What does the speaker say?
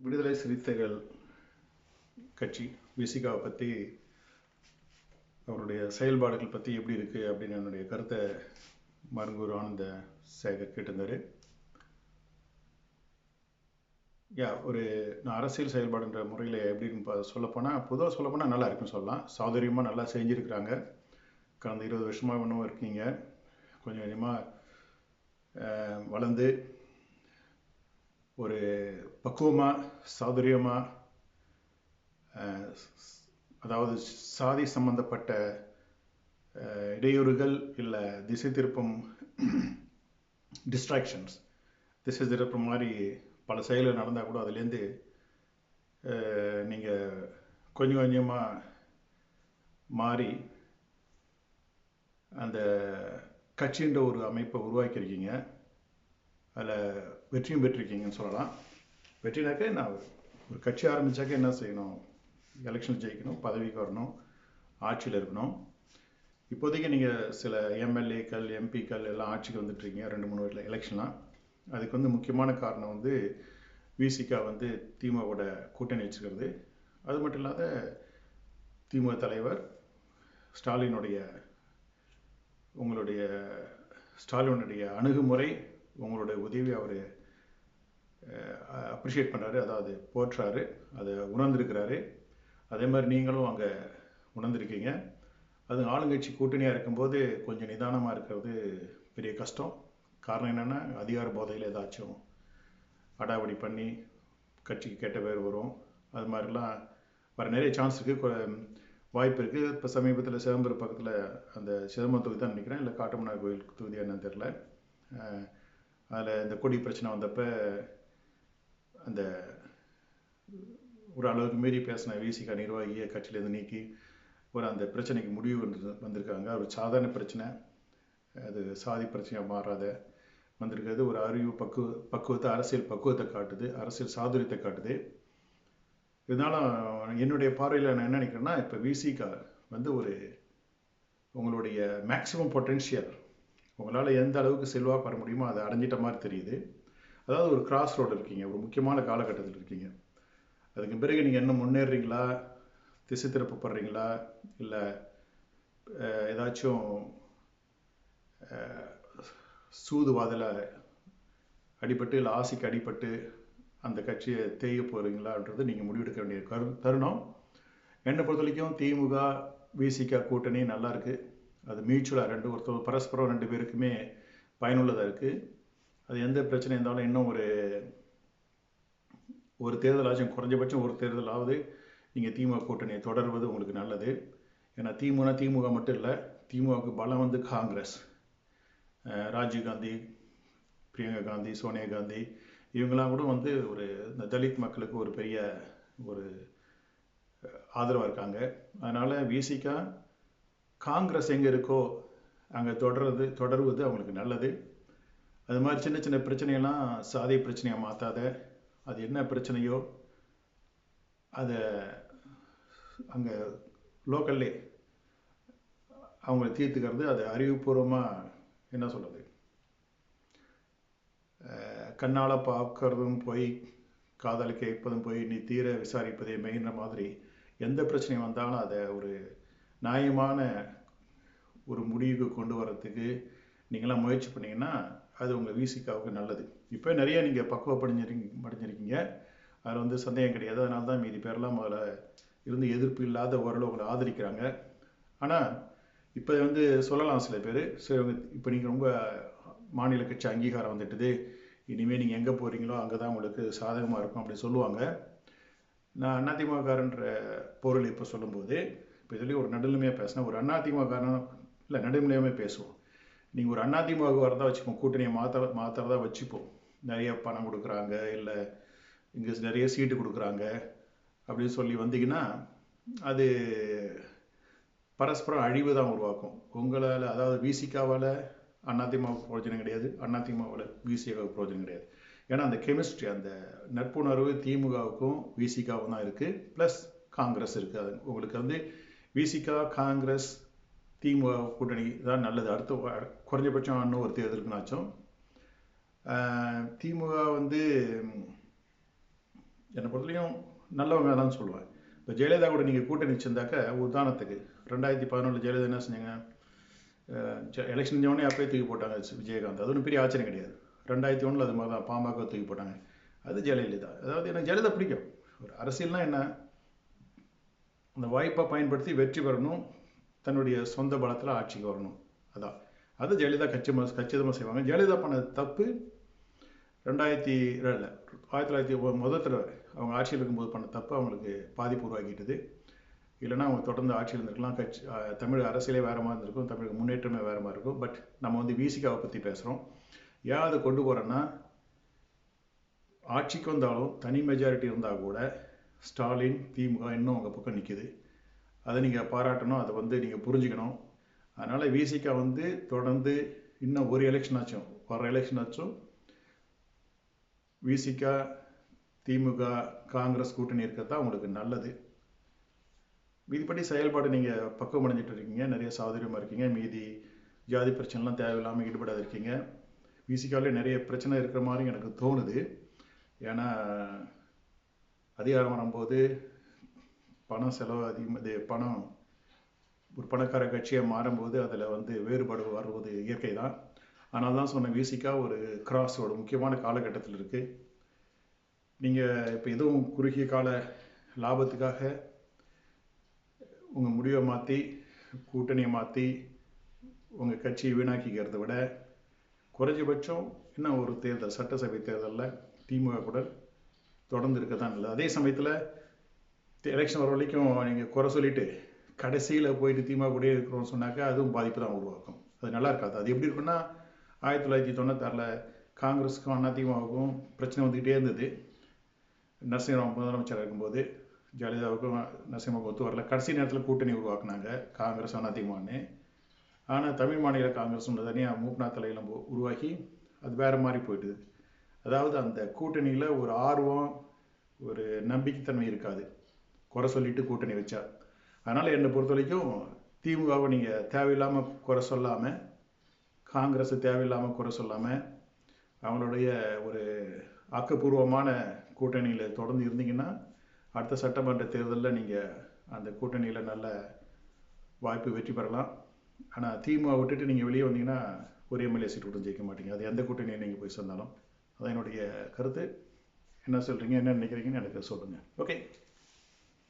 விடுதலை சிறுத்தைகள் கட்சி விசிகாவை பற்றி அவருடைய செயல்பாடுகள் பற்றி எப்படி இருக்குது அப்படின்னு என்னுடைய கருத்தை மருங்கூர் ஆனந்த சேகர் கேட்டிருந்தார். நான் அரசியல் செயல்பாடுன்ற முறையில் எப்படின்னு சொல்லப்போனால் பொதுவாக சொல்லப்போனால் நல்லா இருக்குன்னு சொல்லலாம். சாதுரியமாக நல்லா செஞ்சுருக்கிறாங்க. கடந்த 20 வருஷமாக இன்னும் இருக்கீங்க. கொஞ்சம் கொஞ்சமாக வளர்ந்து ஒரு பக்குவமாக சாதுரியமாக, அதாவது சாதி சம்பந்தப்பட்ட இடையூறுகள் இல்லை திசை திருப்பம், டிஸ்ட்ராக்ஷன்ஸ், திசை திருப்பம் மாதிரி பல செயல்கள் நடந்தால் கூட அதுலேருந்து நீங்கள் கொஞ்சம் கொஞ்சமாக மாறி அந்த கட்சின்ற ஒரு அமைப்பை உருவாக்கியிருக்கீங்க. அதில் வெற்றியும் பெற்றிருக்கீங்கன்னு சொல்லலாம். வெற்றினாக்க நான் ஒரு கட்சி ஆரம்பித்தாக்க என்ன செய்யணும்? எலெக்ஷன் ஜெயிக்கணும், பதவிக்கு வரணும், ஆட்சியில் இருக்கணும். இப்போதைக்கு நீங்கள் சில எம்எல்ஏக்கள் எம்பிக்கள் எல்லாம் ஆட்சிக்கு வந்துட்டுருக்கீங்க 2-3 எலெக்ஷன்லாம். அதுக்கு முக்கியமான காரணம் விசிகா திமுகவோட கூட்டணி வச்சுக்கிறது. அது மட்டும் இல்லாத திமுக தலைவர் ஸ்டாலினுடைய அணுகுமுறை, உங்களுடைய உதவி அவர் அப்ரிஷியேட் பண்ணுறாரு, அதாவது போற்றுறாரு, அதை உணர்ந்திருக்கிறாரு. அதே மாதிரி நீங்களும் அங்கே உணர்ந்திருக்கீங்க. அது ஆளுங்கட்சி கூட்டணியாக இருக்கும்போது கொஞ்சம் நிதானமாக இருக்கிறது பெரிய கஷ்டம். காரணம் என்னென்னா, அதிகார போதையில் ஏதாச்சும் அடாவடி பண்ணி கட்சிக்கு கெட்ட பேர் வரும். அது மாதிரிலாம் வர நிறைய சான்ஸ் இருக்குது, வாய்ப்பு இருக்குது. இப்போ சமீபத்தில் சிதம்பரம் பக்கத்தில் அந்த சிதம்பரம் தொகுதி தான் நினைக்கிறேன், இல்லை காட்டுமன்னார் கோயில் தொகுதி என்னன்னு தெரில. அதில் இந்த கொடி பிரச்சனை வந்தப்போ அந்த ஒரு அளவுக்கு மீறி பேசின விசிகா நிர்வாகியை கட்சியிலேருந்து நீக்கி அந்த பிரச்சனைக்கு முடிவு வந்திருக்காங்க. ஒரு சாதாரண பிரச்சனை, அது சாதி பிரச்சனையாக மாறாத வந்திருக்கிறது. ஒரு அறிவு பக்குவத்தை, அரசியல் பக்குவத்தை காட்டுது, அரசியல் சாதுரியத்தை காட்டுது. இதனால என்னுடைய பார்வையில் நான் என்ன நினைக்கிறேன்னா, இப்போ விசிகா ஒரு உங்களுடைய மேக்ஸிமம் பொட்டென்ஷியல், உங்களால் எந்த அளவுக்கு செல்வாக்கு வர முடியுமோ அதை அடைஞ்சிட்ட மாதிரி தெரியுது. அதாவது ஒரு கிராஸ் ரோடு இருக்கீங்க, ஒரு முக்கியமான காலகட்டத்தில் இருக்கீங்க. அதுக்கு பிறகு நீங்கள் என்ன முன்னேறீங்களா, திசை திருப்பப்படுறீங்களா, இல்லை ஏதாச்சும் சூதுவாதில் அடிபட்டு இல்லை ஆசைக்கு அடிபட்டு அந்த கட்சியை தேய போகிறீங்களான்றது நீங்கள் முடிவெடுக்க வேண்டிய தருணம். என்னை பொறுத்த வரைக்கும் திமுக விசிகா கூட்டணி நல்லா இருக்குது. அது மியூச்சுவலாக ஒருத்தர் பரஸ்பரம் 2 பேருக்குமே பயனுள்ளதாக இருக்குது. அது எந்த பிரச்சனை இருந்தாலும் இன்னும் ஒரு தேர்தலாச்சும், குறைஞ்சபட்சம் ஒரு தேர்தலாவது நீங்கள் திமுக கூட்டணியை தொடர்வது உங்களுக்கு நல்லது. ஏன்னா திமுக மட்டும் இல்லை, திமுகவுக்கு பலம் காங்கிரஸ், ராஜீவ்காந்தி, பிரியங்கா காந்தி, சோனியா காந்தி, இவங்கெல்லாம் கூட இந்த தலித் மக்களுக்கு ஒரு பெரிய ஆதரவாக இருக்காங்க. அதனால் விசிகா காங்கிரஸ் எங்கே இருக்கோ அங்கே தொடருவது அவங்களுக்கு நல்லது. அது மாதிரி சின்ன சின்ன பிரச்சனையெல்லாம் சாதி பிரச்சனையாக மாற்றாத, அது என்ன பிரச்சனையோ அதை அங்கே லோக்கல்லே அவங்கள தீர்த்துக்கிறது. அது அறிவுபூர்வமாக என்ன சொல்கிறது, கண்ணால் பார்க்கறதும் போய் காதால் கேட்பதும் போய் நீ தீர விசாரிப்பதே மெயின்ற மாதிரி எந்த பிரச்சனை வந்தாலும் அதை ஒரு நியாயமான ஒரு முடிவுக்கு கொண்டு வரத்துக்கு நீங்களாம் முயற்சி பண்ணிங்கன்னா அது உங்கள் விசிகாவுக்கு நல்லது. இப்போ நிறைய நீங்கள் பக்குவப்படைஞ்சிருக்கீங்க, அதில் சந்தேகம் கிடையாது. அதனால தான் மீதி பேரெல்லாம் முதல்ல எதிர்ப்பு இல்லாத ஓரளவு உங்களை ஆதரிக்கிறாங்க. ஆனால் இப்போ சொல்லலாம் சில பேர், சரி இப்போ நீங்கள் ரொம்ப மாநில கட்சி அங்கீகாரம் வந்துட்டுது, இனிமேல் நீங்கள் எங்கே போகிறீங்களோ அங்கே தான் உங்களுக்கு சாதகமாக இருக்கும் அப்படி சொல்லுவாங்க. நான் அதிமுககாரன்ற பொருள் இப்போ சொல்லும்போது, இப்போ இதுலேயும் ஒரு நடுநிலைமையாக பேசினேன். ஒரு அதிமுககாரன் இல்லை, நடுநிலையாமே பேசுவோம். நீங்கள் ஒரு அதிமுக வரதா வச்சுப்போம், கூட்டணியை மாற்றுறதா வச்சுப்போம். நிறைய பணம் கொடுக்குறாங்க, இல்லை இங்கே நிறைய சீட்டு கொடுக்குறாங்க அப்படின்னு சொல்லி வந்தீங்கன்னா அது பரஸ்பரம் அழிவு தான் உருவாக்கும். உங்களால், அதாவது விசிகாவால் அதிமுகவுக்கு பிரயோஜனம் கிடையாது, அதிமுகவில் விசிகாவுக்கு பிரயோஜனம் கிடையாது. ஏன்னா அந்த கெமிஸ்ட்ரி, அந்த நட்புணர்வு திமுகவுக்கும் விசிகாவும் தான் இருக்குது, ப்ளஸ் காங்கிரஸ் இருக்குது. அது உங்களுக்கு விசிகா, காங்கிரஸ், திமுக கூட்டணி தான் நல்லது. அடுத்த குறைஞ்சபட்சம் இன்னும் ஒரு தேர்தலுக்குனாச்சும் திமுக என்னை பொறுத்தவரையும் நல்லவங்க தான் சொல்லுவேன். இப்போ ஜெயலலிதா கூட நீங்கள் கூட்டணி வச்சிருந்தாக்க, உதாரணத்துக்கு 2011 ஜெயலலிதா என்ன செஞ்சாங்க, எலெக்ஷன் உடனே அப்பயே தூக்கி போட்டாங்க விஜயகாந்த். அது ஒன்றும் பெரிய ஆச்சரியம் கிடையாது. 2001 அது மாதிரி தான் பாமக தூக்கி போட்டாங்க. அது ஜெயலலிதா. அதாவது எனக்கு ஜெயலலிதா பிடிக்கும். ஒரு அரசியல்னா என்ன, அந்த வாய்ப்பை பயன்படுத்தி வெற்றி பெறணும், தன்னுடைய சொந்த பலத்தில் ஆட்சிக்கு வரணும். அதான் அது ஜெயலலிதா கச்சிதமாக செய்வாங்க. ஜெயலலிதா பண்ண தப்பு 1901 முதல் தடவை அவங்க ஆட்சியில் இருக்கும்போது பண்ண தப்பு அவங்களுக்கு பாதிப்பு உருவாக்கிட்டது. இல்லைன்னா அவங்க தொடர்ந்து ஆட்சியில் இருந்திருக்கலாம். தமிழ் அரசியலே வேறு மாதிரி இருந்திருக்கும், தமிழக முன்னேற்றமே வேறு மாதிரி இருக்கும். பட் நம்ம வந்து விசிகாவை பற்றி பேசுகிறோம். ஏன் அதை கொண்டு போகிறேன்னா, ஆட்சிக்கு வந்தாலும் தனி மெஜாரிட்டி இருந்தால் கூட ஸ்டாலின் திமுக இன்னும் உங்கள் பக்கம் நிற்கிது. அதை நீங்கள் பாராட்டணும், அதை வந்து நீங்கள் புரிஞ்சுக்கணும். அதனால் விசிகா வந்து தொடர்ந்து இன்னும் ஒரு எலெக்ஷன் ஆச்சும், வர எலெக்ஷன் ஆச்சும் விசிகா திமுக காங்கிரஸ் கூட்டணி இருக்கிறது தான் உங்களுக்கு நல்லது. இதுபடி செயல்பாடு நீங்கள் பக்குவம் அடைஞ்சிட்டு இருக்கீங்க, நிறைய சாதுரியமாக இருக்கீங்க. மீதி ஜாதி பிரச்சனைலாம் தேவையில்லாமல் ஈடுபடாத இருக்கீங்க. விசிகாவிலே நிறைய பிரச்சனை இருக்கிற மாதிரி எனக்கு தோணுது. ஏன்னா அதிகாரம் வரும்போது பணம் செலவு அதிகமாக, பணம் ஒரு பணக்கார கட்சியை மாறும்போது அதில் வந்து வேறுபாடு வருவது இயற்கை தான். ஆனால் தான் சொன்ன விசிகா ஒரு கிராஸோட முக்கியமான காலகட்டத்தில் இருக்குது. நீங்கள் இப்போ எதுவும் குறுகிய கால லாபத்துக்காக உங்கள் முடிவை மாற்றி கூட்டணியை மாற்றி உங்கள் கட்சியை வீணாக்கிக்கிறத விட குறைஞ்சபட்சம் இன்னும் ஒரு தேர்தல், சட்டசபை தேர்தலில் திமுக கூட தொடர்ந்து இருக்க தான் நல்லது. அதே சமயத்தில் எலெக்ஷன் வர வரைக்கும் நீங்கள் குறை சொல்லிவிட்டு கடைசியில் போயிட்டு திமுக கூட இருக்கிறோம்னு சொன்னாக்கா அதுவும் பாதிப்பு தான் உருவாக்கும். அது நல்லா இருக்காது. அது எப்படி இருக்குன்னா, 1996 காங்கிரஸுக்கும் அதிமுகவுக்கும் பிரச்சனை வந்துக்கிட்டே இருந்தது. நரசிம்மராவ் முதலமைச்சராக இருக்கும்போது ஜெயலலிதாவுக்கும் நரசிம்மராவுக்கு ஒத்து வரல. கடைசி நேரத்தில் கூட்டணி உருவாக்குனாங்க காங்கிரஸ் அதிமுகன்னு. ஆனால் தமிழ் மாநில காங்கிரஸ் ஒன்று தனியாக மூப்நாத் தலையில் உருவாக்கி அது வேறு மாதிரி போயிட்டுது. அதாவது அந்த கூட்டணியில் ஒரு ஆர்வம், ஒரு நம்பிக்கைத்தன்மை இருக்காது குறை சொல்லிட்டு கூட்டணி வச்சா. அதனால் என்னை பொறுத்த வரைக்கும் திமுகவை நீங்கள் தேவையில்லாமல் குறை சொல்லாமல், காங்கிரஸை தேவையில்லாமல் குறை சொல்லாமல், அவங்களுடைய ஒரு ஆக்கப்பூர்வமான கூட்டணியில் தொடர்ந்து இருந்தீங்கன்னா அடுத்த சட்டமன்ற தேர்தலில் நீங்கள் அந்த கூட்டணியில் நல்ல வாய்ப்பு வெற்றி பெறலாம். ஆனால் திமுக விட்டுட்டு நீங்கள் வெளியே வந்தீங்கன்னா ஒரு எம்எல்ஏ சீட் கூட ஜெயிக்க மாட்டீங்க. அது எந்த கூட்டணியை நீங்கள் போய் சொன்னாலும். அதான் என்னுடைய கருத்து. என்ன சொல்கிறீங்க, என்ன நினைக்கிறீங்கன்னு எனக்கு சொல்லுங்கள். ஓகே.